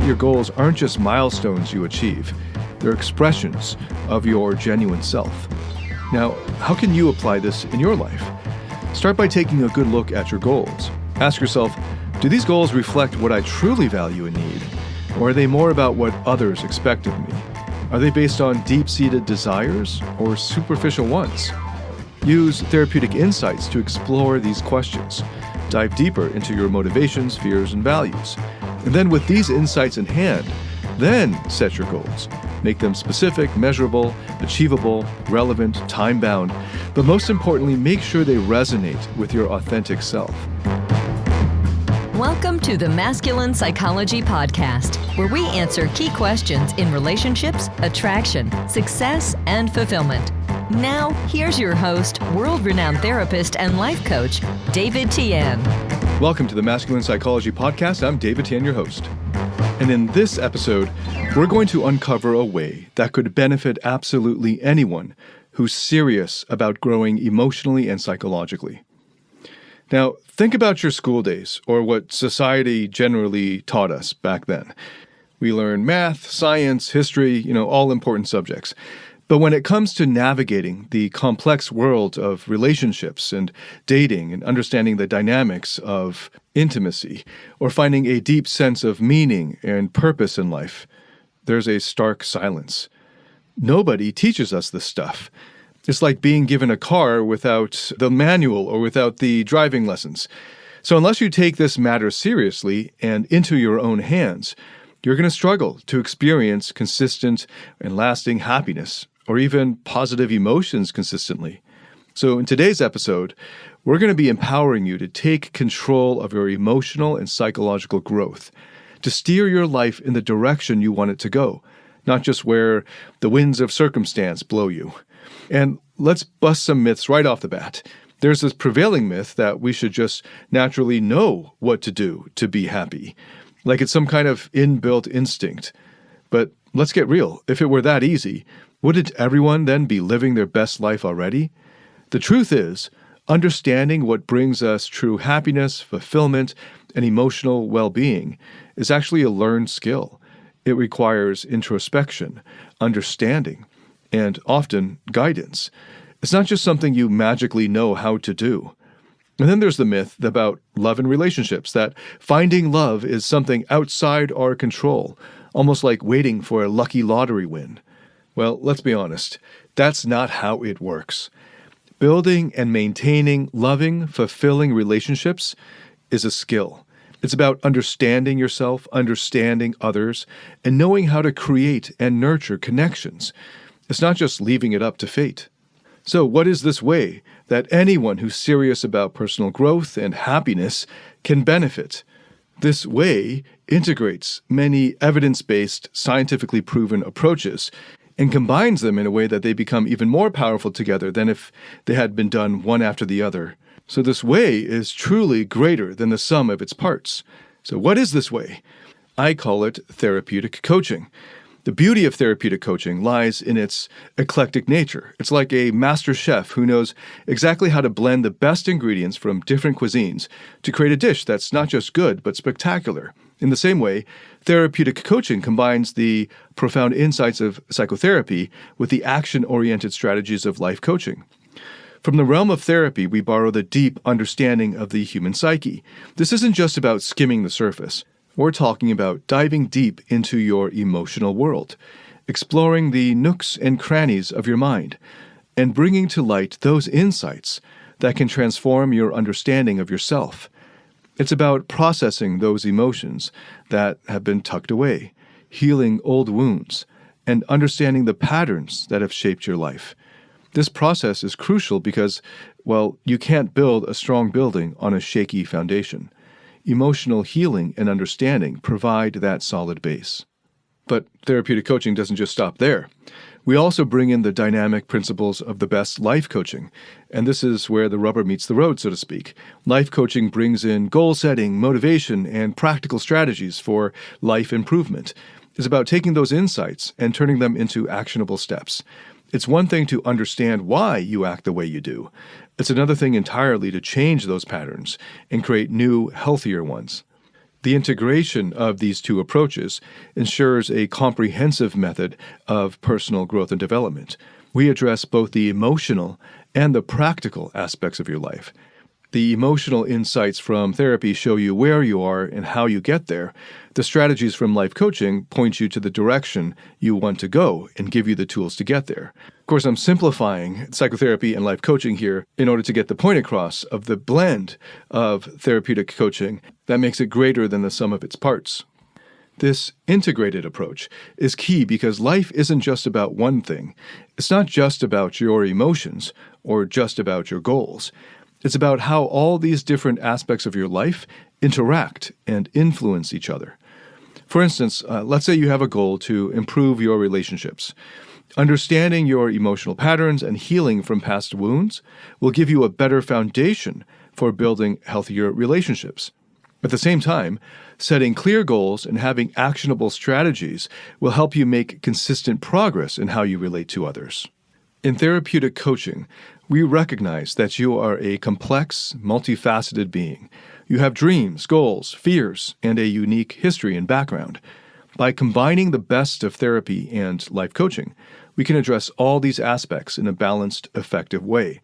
your goals aren't just milestones you achieve. They're expressions of your genuine self. Now, how can you apply this in your life? Start by taking a good look at your goals. Ask yourself, do these goals reflect what I truly value and need? Or are they more about what others expect of me? Are they based on deep-seated desires or superficial ones? Use therapeutic insights to explore these questions. Dive deeper into your motivations, fears, and values. And then with these insights in hand, then set your goals. Make them specific, measurable, achievable, relevant, time-bound, but most importantly, make sure they resonate with your authentic self. Welcome to the Masculine Psychology Podcast, where we answer key questions in relationships, attraction, success, and fulfillment. Now, here's your host, world-renowned therapist and life coach, David Tian. Welcome to the Masculine Psychology Podcast. I'm David Tian, your host. And in this episode, we're going to uncover a way that could benefit absolutely anyone who's serious about growing emotionally and psychologically. Now, think about your school days, or what society generally taught us back then. We learned math, science, history, all important subjects. But when it comes to navigating the complex world of relationships and dating and understanding the dynamics of intimacy, or finding a deep sense of meaning and purpose in life, there's a stark silence. Nobody teaches us this stuff. It's like being given a car without the manual or without the driving lessons. So unless you take this matter seriously and into your own hands, you're going to struggle to experience consistent and lasting happiness or even positive emotions consistently. So in today's episode, we're going to be empowering you to take control of your emotional and psychological growth, to steer your life in the direction you want it to go, not just where the winds of circumstance blow you. And let's bust some myths right off the bat. There's this prevailing myth that we should just naturally know what to do to be happy, like it's some kind of inbuilt instinct. But let's get real. If it were that easy, wouldn't everyone then be living their best life already? The truth is, understanding what brings us true happiness, fulfillment, and emotional well-being is actually a learned skill. It requires introspection, understanding, and often guidance. It's not just something you magically know how to do. And then there's the myth about love and relationships, that finding love is something outside our control, almost like waiting for a lucky lottery win. Well, let's be honest, that's not how it works. Building and maintaining loving, fulfilling relationships is a skill. It's about understanding yourself, understanding others, and knowing how to create and nurture connections. It's not just leaving it up to fate. So what is this way that anyone who's serious about personal growth and happiness can benefit? This way integrates many evidence-based, scientifically proven approaches and combines them in a way that they become even more powerful together than if they had been done one after the other. So this way is truly greater than the sum of its parts. So what is this way? I call it therapeutic coaching. The beauty of therapeutic coaching lies in its eclectic nature. It's like a master chef who knows exactly how to blend the best ingredients from different cuisines to create a dish that's not just good, but spectacular. In the same way, therapeutic coaching combines the profound insights of psychotherapy with the action-oriented strategies of life coaching. From the realm of therapy, we borrow the deep understanding of the human psyche. This isn't just about skimming the surface. We're talking about diving deep into your emotional world, exploring the nooks and crannies of your mind, and bringing to light those insights that can transform your understanding of yourself. It's about processing those emotions that have been tucked away, healing old wounds, and understanding the patterns that have shaped your life. This process is crucial because, you can't build a strong building on a shaky foundation. Emotional healing and understanding provide that solid base. But therapeutic coaching doesn't just stop there. We also bring in the dynamic principles of the best life coaching, and this is where the rubber meets the road, so to speak. Life coaching brings in goal setting, motivation, and practical strategies for life improvement. It's about taking those insights and turning them into actionable steps. It's one thing to understand why you act the way you do. It's another thing entirely to change those patterns and create new, healthier ones. The integration of these two approaches ensures a comprehensive method of personal growth and development. We address both the emotional and the practical aspects of your life. The emotional insights from therapy show you where you are and how you get there. The strategies from life coaching point you to the direction you want to go and give you the tools to get there. Of course, I'm simplifying psychotherapy and life coaching here in order to get the point across of the blend of therapeutic coaching that makes it greater than the sum of its parts. This integrated approach is key because life isn't just about one thing. It's not just about your emotions or just about your goals. It's about how all these different aspects of your life interact and influence each other. For instance, let's say you have a goal to improve your relationships. Understanding your emotional patterns and healing from past wounds will give you a better foundation for building healthier relationships. At the same time, setting clear goals and having actionable strategies will help you make consistent progress in how you relate to others. In therapeutic coaching, we recognize that you are a complex, multifaceted being. You have dreams, goals, fears, and a unique history and background. By combining the best of therapy and life coaching, we can address all these aspects in a balanced, effective way.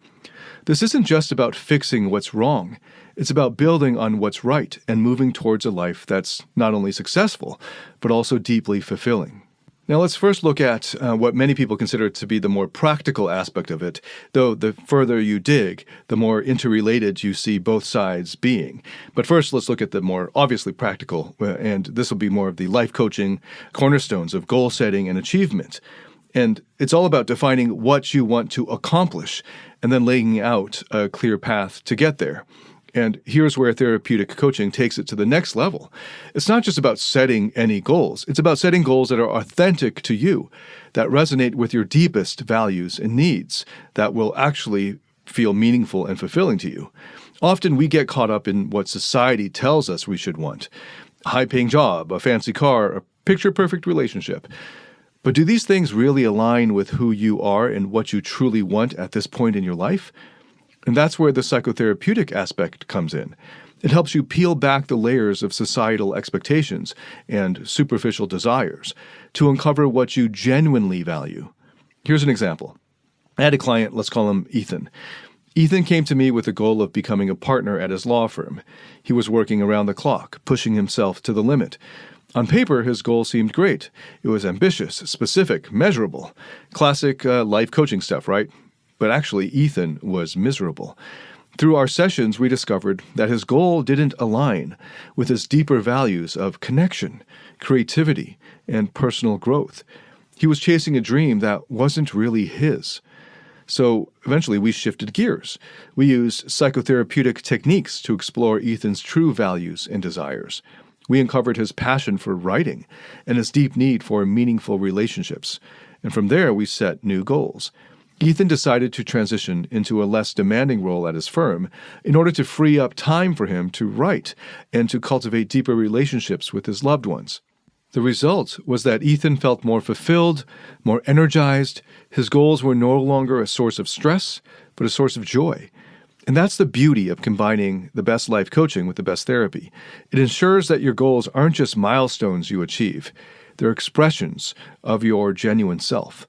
This isn't just about fixing what's wrong. It's about building on what's right and moving towards a life that's not only successful, but also deeply fulfilling. Now let's first look at what many people consider to be the more practical aspect of it, though the further you dig, the more interrelated you see both sides being. But first, let's look at the more obviously practical, and this will be more of the life coaching cornerstones of goal setting and achievement. And it's all about defining what you want to accomplish and then laying out a clear path to get there. And here's where therapeutic coaching takes it to the next level. It's not just about setting any goals. It's about setting goals that are authentic to you, that resonate with your deepest values and needs, that will actually feel meaningful and fulfilling to you. Often we get caught up in what society tells us we should want. A high-paying job, a fancy car, a picture-perfect relationship. But do these things really align with who you are and what you truly want at this point in your life? And that's where the psychotherapeutic aspect comes in. It helps you peel back the layers of societal expectations and superficial desires to uncover what you genuinely value. Here's an example. I had a client, let's call him Ethan. Ethan came to me with the goal of becoming a partner at his law firm. He was working around the clock, pushing himself to the limit. On paper, his goal seemed great. It was ambitious, specific, measurable. Classic life coaching stuff, right? But actually, Ethan was miserable. Through our sessions, we discovered that his goal didn't align with his deeper values of connection, creativity, and personal growth. He was chasing a dream that wasn't really his. So eventually we shifted gears. We used psychotherapeutic techniques to explore Ethan's true values and desires. We uncovered his passion for writing and his deep need for meaningful relationships. And from there, we set new goals. Ethan decided to transition into a less demanding role at his firm in order to free up time for him to write and to cultivate deeper relationships with his loved ones. The result was that Ethan felt more fulfilled, more energized. His goals were no longer a source of stress, but a source of joy. And that's the beauty of combining the best life coaching with the best therapy. It ensures that your goals aren't just milestones you achieve. They're expressions of your genuine self.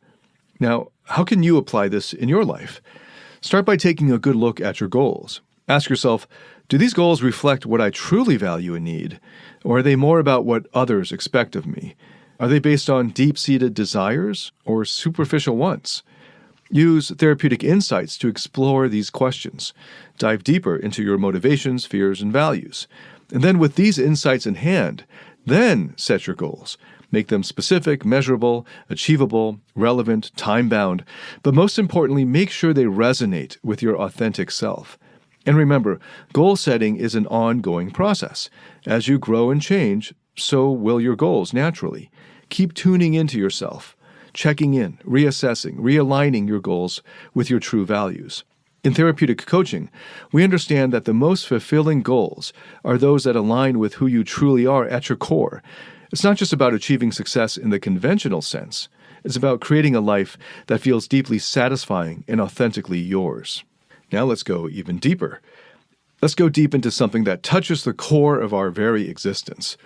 Now, how can you apply this in your life? Start by taking a good look at your goals. Ask yourself, do these goals reflect what I truly value and need? Or are they more about what others expect of me? Are they based on deep-seated desires or superficial wants? Use therapeutic insights to explore these questions. Dive deeper into your motivations, fears, and values. And then with these insights in hand, then set your goals. Make them specific, measurable, achievable, relevant, time-bound, but most importantly, make sure they resonate with your authentic self. And remember, goal setting is an ongoing process. As you grow and change, so will your goals naturally. Keep tuning into yourself, checking in, reassessing, realigning your goals with your true values. In therapeutic coaching, we understand that the most fulfilling goals are those that align with who you truly are at your core. It's not just about achieving success in the conventional sense. It's about creating a life that feels deeply satisfying and authentically yours. Now let's go even deeper. Let's go deep into something that touches the core of our very existence.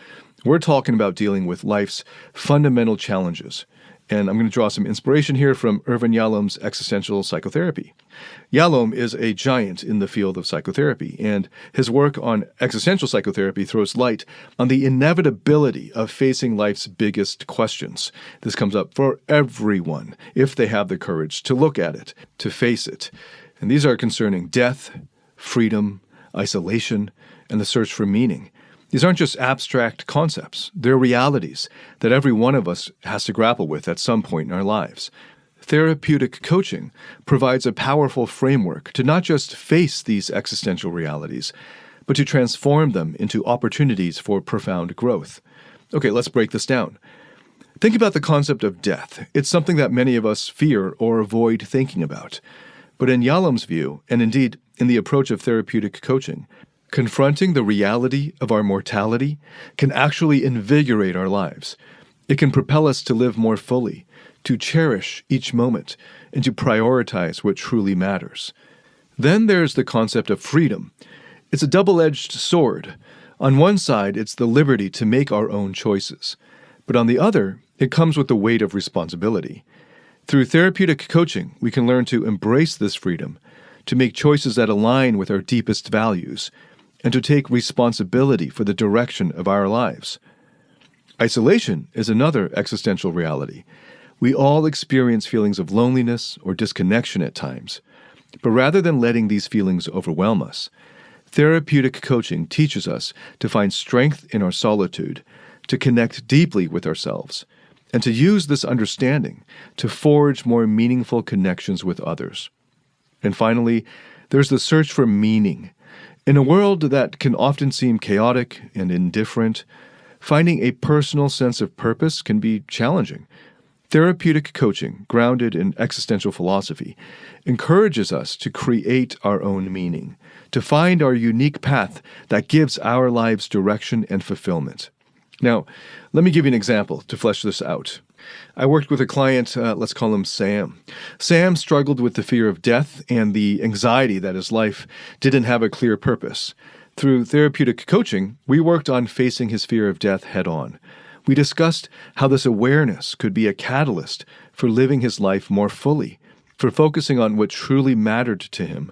We're talking about dealing with life's fundamental challenges. And I'm going to draw some inspiration here from Irvin Yalom's existential psychotherapy. Yalom is a giant in the field of psychotherapy, and his work on existential psychotherapy throws light on the inevitability of facing life's biggest questions. This comes up for everyone if they have the courage to look at it, to face it. And these are concerning death, freedom, isolation, and the search for meaning. These aren't just abstract concepts. They're realities that every one of us has to grapple with at some point in our lives. Therapeutic coaching provides a powerful framework to not just face these existential realities, but to transform them into opportunities for profound growth. Okay, let's break this down. Think about the concept of death. It's something that many of us fear or avoid thinking about. But in Yalom's view, and indeed in the approach of therapeutic coaching, confronting the reality of our mortality can actually invigorate our lives. It can propel us to live more fully, to cherish each moment, and to prioritize what truly matters. Then there's the concept of freedom. It's a double-edged sword. On one side, it's the liberty to make our own choices. But on the other, it comes with the weight of responsibility. Through therapeutic coaching, we can learn to embrace this freedom, to make choices that align with our deepest values, and to take responsibility for the direction of our lives. Isolation is another existential reality. We all experience feelings of loneliness or disconnection at times. But rather than letting these feelings overwhelm us, therapeutic coaching teaches us to find strength in our solitude, to connect deeply with ourselves, and to use this understanding to forge more meaningful connections with others. And finally, there's the search for meaning. In a world that can often seem chaotic and indifferent, finding a personal sense of purpose can be challenging. Therapeutic coaching, grounded in existential philosophy, encourages us to create our own meaning, to find our unique path that gives our lives direction and fulfillment. Now, let me give you an example to flesh this out. I worked with a client, let's call him Sam. Sam struggled with the fear of death and the anxiety that his life didn't have a clear purpose. Through therapeutic coaching, we worked on facing his fear of death head on. We discussed how this awareness could be a catalyst for living his life more fully, for focusing on what truly mattered to him.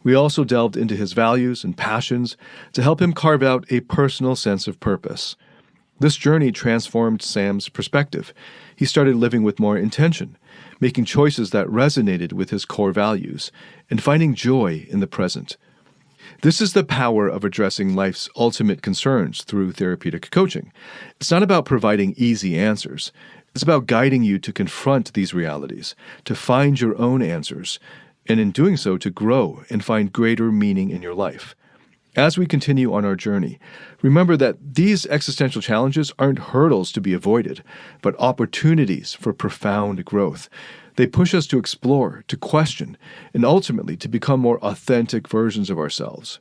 We also delved into his values and passions to help him carve out a personal sense of purpose. This journey transformed Sam's perspective. He started living with more intention, making choices that resonated with his core values, and finding joy in the present. This is the power of addressing life's ultimate concerns through therapeutic coaching. It's not about providing easy answers. It's about guiding you to confront these realities, to find your own answers, and in doing so, to grow and find greater meaning in your life. As we continue on our journey, remember that these existential challenges aren't hurdles to be avoided, but opportunities for profound growth. They push us to explore, to question, and ultimately to become more authentic versions of ourselves.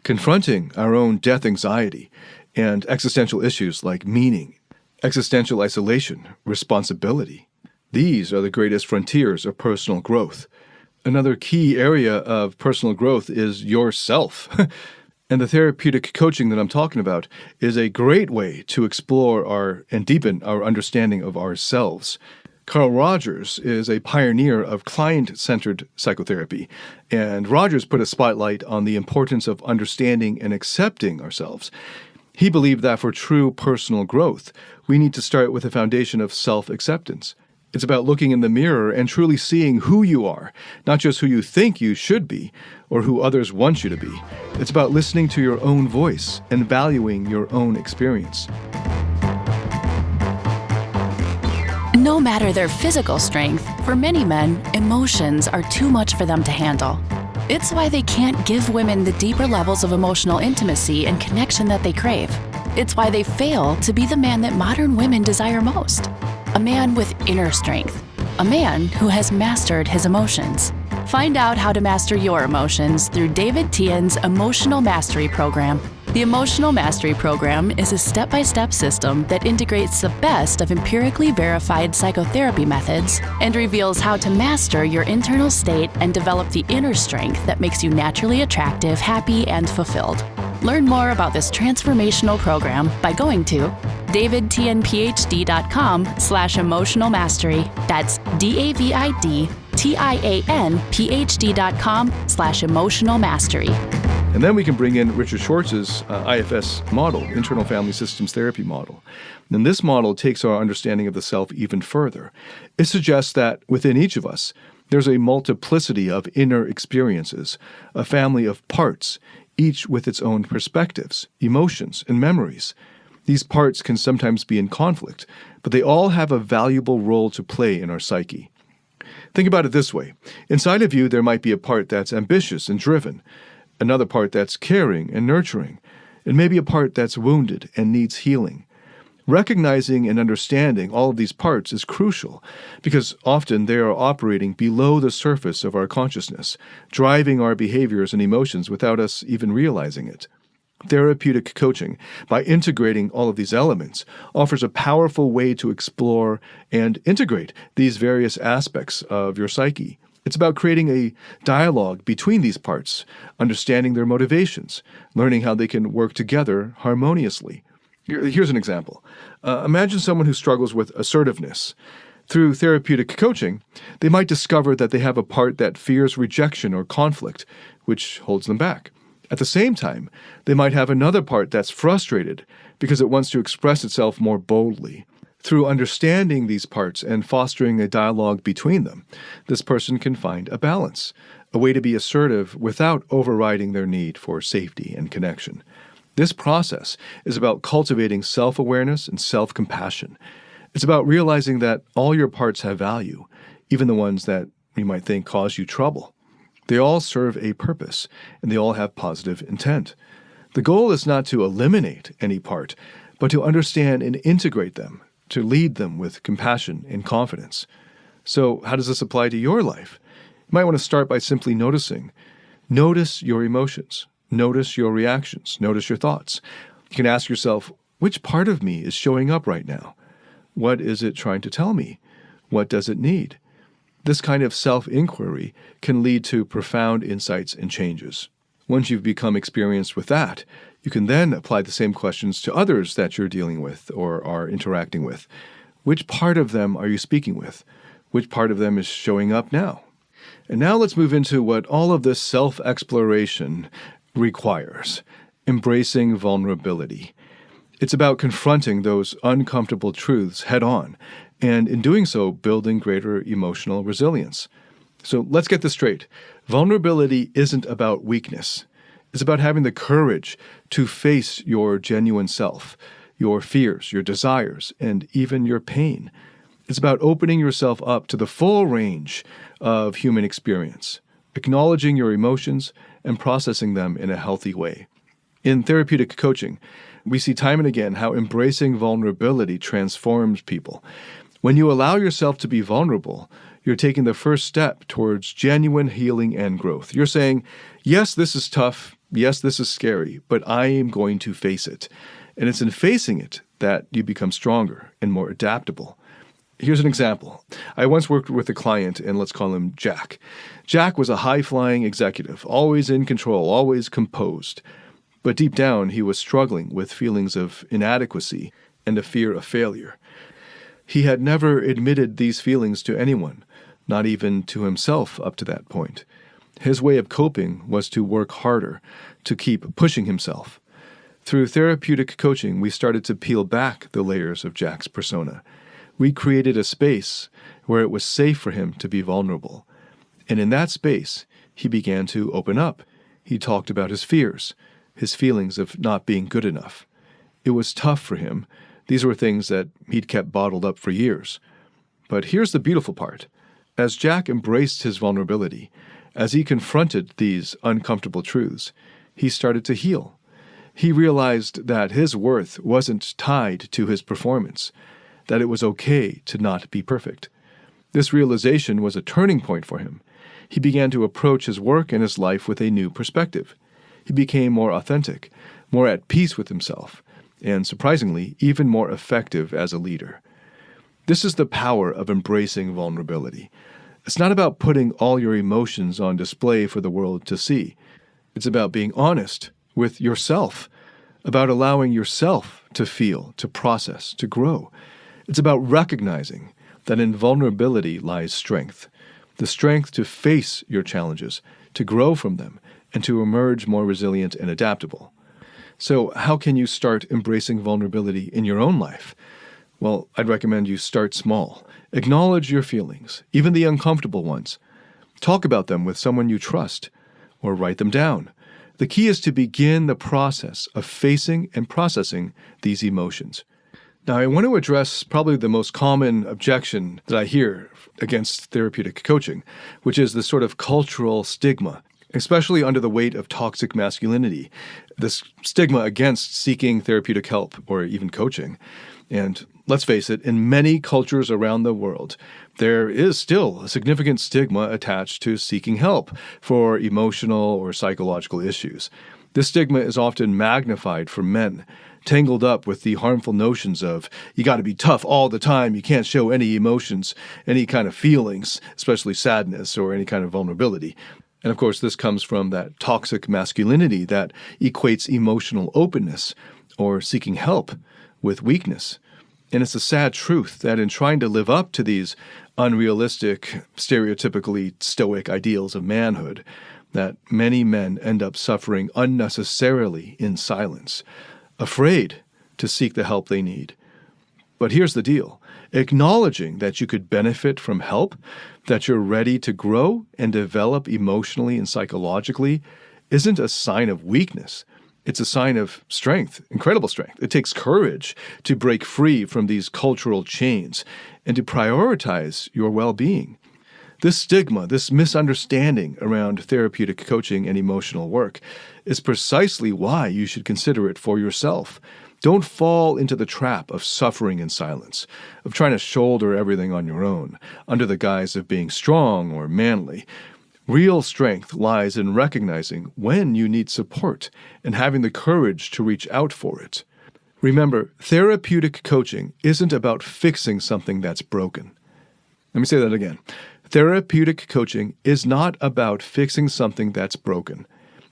Confronting our own death anxiety and existential issues like meaning, existential isolation, responsibility. These are the greatest frontiers of personal growth. Another key area of personal growth is yourself. And the therapeutic coaching that I'm talking about is a great way to explore and deepen our understanding of ourselves. Carl Rogers is a pioneer of client-centered psychotherapy, and Rogers put a spotlight on the importance of understanding and accepting ourselves. He believed that for true personal growth, we need to start with a foundation of self-acceptance. It's about looking in the mirror and truly seeing who you are, not just who you think you should be or who others want you to be. It's about listening to your own voice and valuing your own experience. No matter their physical strength, for many men, emotions are too much for them to handle. It's why they can't give women the deeper levels of emotional intimacy and connection that they crave. It's why they fail to be the man that modern women desire most. A man with inner strength. A man who has mastered his emotions. Find out how to master your emotions through David Tian's Emotional Mastery Program. The Emotional Mastery Program is a step-by-step system that integrates the best of empirically verified psychotherapy methods and reveals how to master your internal state and develop the inner strength that makes you naturally attractive, happy, and fulfilled. Learn more about this transformational program by going to davidtianphd.com/emotional mastery. That's DAVIDTIANPHD.com/emotional mastery. And then we can bring in Richard Schwartz's IFS model, Internal Family Systems Therapy model. And this model takes our understanding of the self even further. It suggests that within each of us, there's a multiplicity of inner experiences, a family of parts, each with its own perspectives, emotions, and memories. These parts can sometimes be in conflict, but they all have a valuable role to play in our psyche. Think about it this way. Inside of you, there might be a part that's ambitious and driven, another part that's caring and nurturing, and maybe a part that's wounded and needs healing. Recognizing and understanding all of these parts is crucial because often they are operating below the surface of our consciousness, driving our behaviors and emotions without us even realizing it. Therapeutic coaching, by integrating all of these elements, offers a powerful way to explore and integrate these various aspects of your psyche. It's about creating a dialogue between these parts, understanding their motivations, learning how they can work together harmoniously. Here's an example. Imagine someone who struggles with assertiveness. Through therapeutic coaching, they might discover that they have a part that fears rejection or conflict, which holds them back. At the same time, they might have another part that's frustrated because it wants to express itself more boldly. Through understanding these parts and fostering a dialogue between them, this person can find a balance, a way to be assertive without overriding their need for safety and connection. This process is about cultivating self-awareness and self-compassion. It's about realizing that all your parts have value, even the ones that you might think cause you trouble. They all serve a purpose, and they all have positive intent. The goal is not to eliminate any part, but to understand and integrate them, to lead them with compassion and confidence. So how does this apply to your life? You might want to start by simply noticing. Notice your emotions. Notice your reactions. Notice your thoughts. You can ask yourself, which part of me is showing up right now? What is it trying to tell me? What does it need? This kind of self-inquiry can lead to profound insights and changes. Once you've become experienced with that, you can then apply the same questions to others that you're dealing with or are interacting with. Which part of them are you speaking with? Which part of them is showing up now? And now let's move into what all of this self-exploration requires: embracing vulnerability. It's about confronting those uncomfortable truths head-on, and in doing so, building greater emotional resilience. So let's get this straight. Vulnerability isn't about weakness. It's about having the courage to face your genuine self, your fears, your desires, and even your pain. It's about opening yourself up to the full range of human experience, acknowledging your emotions and processing them in a healthy way. In therapeutic coaching, we see time and again how embracing vulnerability transforms people. When you allow yourself to be vulnerable, you're taking the first step towards genuine healing and growth. You're saying, yes, this is tough. Yes, this is scary, but I am going to face it. And it's in facing it that you become stronger and more adaptable. Here's an example. I once worked with a client, and let's call him Jack. Jack was a high-flying executive, always in control, always composed. But deep down, he was struggling with feelings of inadequacy and a fear of failure. He had never admitted these feelings to anyone, not even to himself up to that point. His way of coping was to work harder, to keep pushing himself. Through therapeutic coaching, we started to peel back the layers of Jack's persona. We created a space where it was safe for him to be vulnerable. And in that space, he began to open up. He talked about his fears, his feelings of not being good enough. It was tough for him. These were things that he'd kept bottled up for years. But here's the beautiful part. As Jack embraced his vulnerability, as he confronted these uncomfortable truths, he started to heal. He realized that his worth wasn't tied to his performance, that it was okay to not be perfect. This realization was a turning point for him. He began to approach his work and his life with a new perspective. He became more authentic, more at peace with himself, and surprisingly, even more effective as a leader. This is the power of embracing vulnerability. It's not about putting all your emotions on display for the world to see. It's about being honest with yourself, about allowing yourself to feel, to process, to grow. It's about recognizing that in vulnerability lies strength, the strength to face your challenges, to grow from them, and to emerge more resilient and adaptable. So how can you start embracing vulnerability in your own life? Well, I'd recommend you start small. Acknowledge your feelings, even the uncomfortable ones. Talk about them with someone you trust, or write them down. The key is to begin the process of facing and processing these emotions. Now, I want to address probably the most common objection that I hear against therapeutic coaching, which is this sort of cultural stigma, especially under the weight of toxic masculinity, this stigma against seeking therapeutic help or even coaching. And let's face it, in many cultures around the world, there is still a significant stigma attached to seeking help for emotional or psychological issues. This stigma is often magnified for men, tangled up with the harmful notions of you got to be tough all the time, you can't show any emotions, any kind of feelings, especially sadness or any kind of vulnerability. And of course, this comes from that toxic masculinity that equates emotional openness or seeking help with weakness. And it's a sad truth that in trying to live up to these unrealistic, stereotypically stoic ideals of manhood, that many men end up suffering unnecessarily in silence, afraid to seek the help they need. But here's the deal. Acknowledging that you could benefit from help, that you're ready to grow and develop emotionally and psychologically, isn't a sign of weakness. It's a sign of strength, incredible strength. It takes courage to break free from these cultural chains and to prioritize your well-being. This stigma, this misunderstanding around therapeutic coaching and emotional work is precisely why you should consider it for yourself. Don't fall into the trap of suffering in silence, of trying to shoulder everything on your own, under the guise of being strong or manly. Real strength lies in recognizing when you need support and having the courage to reach out for it. Remember, therapeutic coaching isn't about fixing something that's broken. Let me say that again. Therapeutic coaching is not about fixing something that's broken.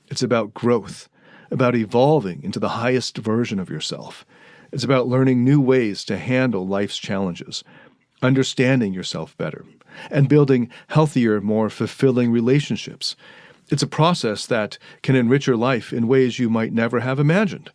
It's about growth, about evolving into the highest version of yourself. It's about learning new ways to handle life's challenges, understanding yourself better, and building healthier, more fulfilling relationships. It's a process that can enrich your life in ways you might never have imagined.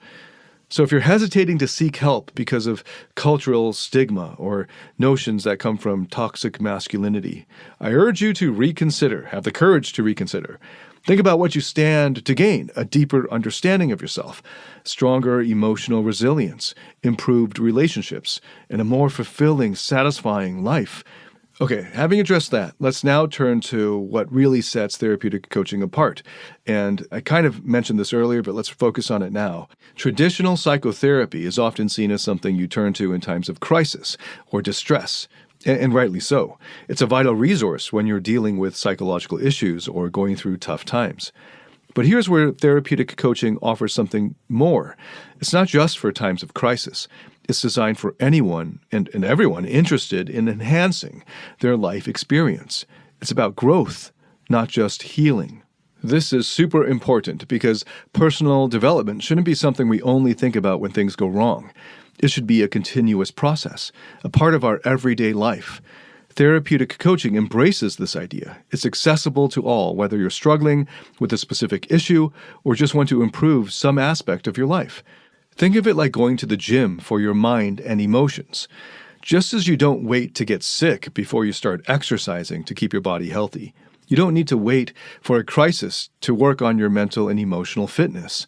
So if you're hesitating to seek help because of cultural stigma or notions that come from toxic masculinity, I urge you to reconsider, have the courage to reconsider. Think about what you stand to gain: a deeper understanding of yourself, stronger emotional resilience, improved relationships, and a more fulfilling, satisfying life. Okay, having addressed that, let's now turn to what really sets therapeutic coaching apart. And I kind of mentioned this earlier, but let's focus on it now. Traditional psychotherapy is often seen as something you turn to in times of crisis or distress, and rightly so. It's a vital resource when you're dealing with psychological issues or going through tough times. But here's where therapeutic coaching offers something more. It's not just for times of crisis. It's designed for anyone and everyone interested in enhancing their life experience. It's about growth, not just healing. This is super important because personal development shouldn't be something we only think about when things go wrong. It should be a continuous process, a part of our everyday life. Therapeutic coaching embraces this idea. It's accessible to all, whether you're struggling with a specific issue or just want to improve some aspect of your life. Think of it like going to the gym for your mind and emotions. Just as you don't wait to get sick before you start exercising to keep your body healthy, you don't need to wait for a crisis to work on your mental and emotional fitness.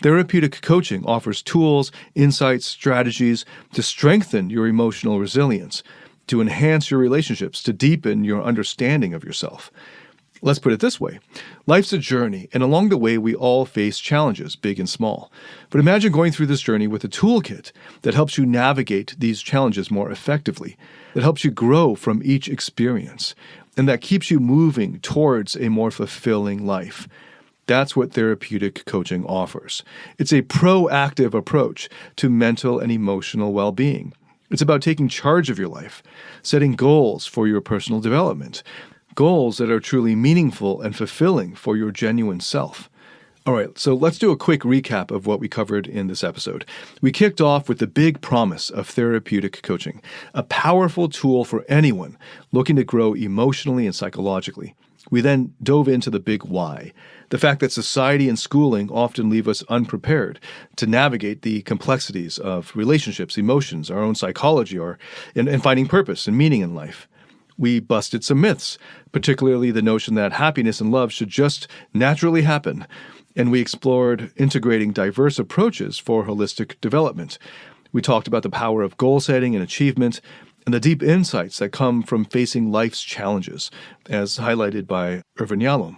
Therapeutic coaching offers tools, insights, strategies to strengthen your emotional resilience, to enhance your relationships, to deepen your understanding of yourself. Let's put it this way. Life's a journey, and along the way, we all face challenges, big and small. But imagine going through this journey with a toolkit that helps you navigate these challenges more effectively, that helps you grow from each experience, and that keeps you moving towards a more fulfilling life. That's what therapeutic coaching offers. It's a proactive approach to mental and emotional well-being. It's about taking charge of your life, setting goals for your personal development, goals that are truly meaningful and fulfilling for your genuine self. All right, so let's do a quick recap of what we covered in this episode. We kicked off with the big promise of therapeutic coaching, a powerful tool for anyone looking to grow emotionally and psychologically. We then dove into the big why, the fact that society and schooling often leave us unprepared to navigate the complexities of relationships, emotions, our own psychology, and finding purpose and meaning in life. We busted some myths, particularly the notion that happiness and love should just naturally happen. And we explored integrating diverse approaches for holistic development. We talked about the power of goal setting and achievement, and the deep insights that come from facing life's challenges, as highlighted by Irvin Yalom.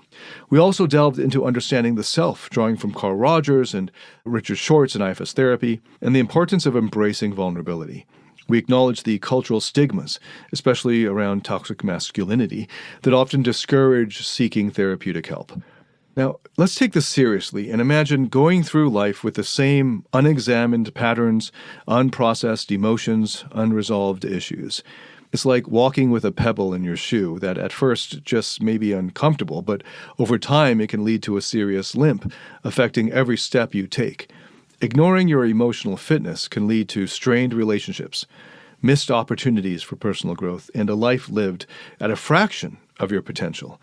We also delved into understanding the self, drawing from Carl Rogers and Richard Schwartz in IFS therapy, and the importance of embracing vulnerability. We acknowledge the cultural stigmas, especially around toxic masculinity, that often discourage seeking therapeutic help. Now, let's take this seriously and imagine going through life with the same unexamined patterns, unprocessed emotions, unresolved issues. It's like walking with a pebble in your shoe that at first just may be uncomfortable, but over time it can lead to a serious limp, affecting every step you take. Ignoring your emotional fitness can lead to strained relationships, missed opportunities for personal growth, and a life lived at a fraction of your potential.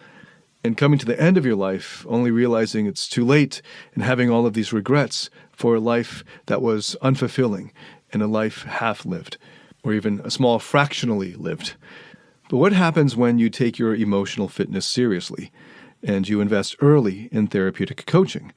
And coming to the end of your life, only realizing it's too late and having all of these regrets for a life that was unfulfilling and a life half-lived, or even a small fractionally lived. But what happens when you take your emotional fitness seriously and you invest early in therapeutic coaching?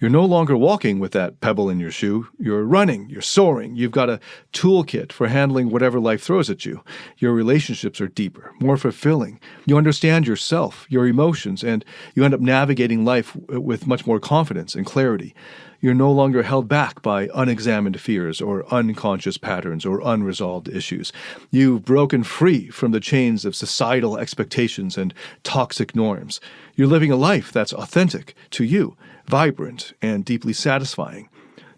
You're no longer walking with that pebble in your shoe. You're running, you're soaring. You've got a toolkit for handling whatever life throws at you. Your relationships are deeper, more fulfilling. You understand yourself, your emotions, and you end up navigating life with much more confidence and clarity. You're no longer held back by unexamined fears or unconscious patterns or unresolved issues. You've broken free from the chains of societal expectations and toxic norms. You're living a life that's authentic to you, vibrant, and deeply satisfying.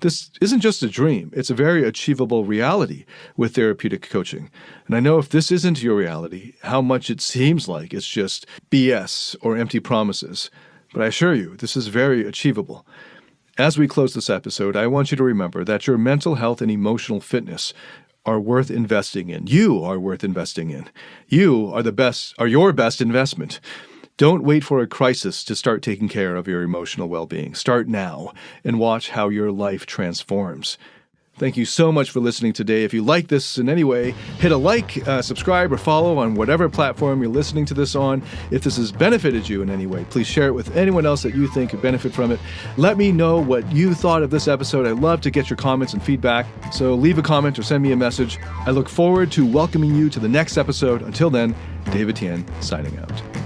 This isn't just a dream. It's a very achievable reality with therapeutic coaching. And I know if this isn't your reality, how much it seems like it's just BS or empty promises. But I assure you, this is very achievable. As we close this episode, I want you to remember that your mental health and emotional fitness are worth investing in. You are worth investing in. You are your best investment. Don't wait for a crisis to start taking care of your emotional well-being. Start now and watch how your life transforms. Thank you so much for listening today. If you like this in any way, hit a like, subscribe, or follow on whatever platform you're listening to this on. If this has benefited you in any way, please share it with anyone else that you think could benefit from it. Let me know what you thought of this episode. I love to get your comments and feedback, so leave a comment or send me a message. I look forward to welcoming you to the next episode. Until then, David Tian signing out.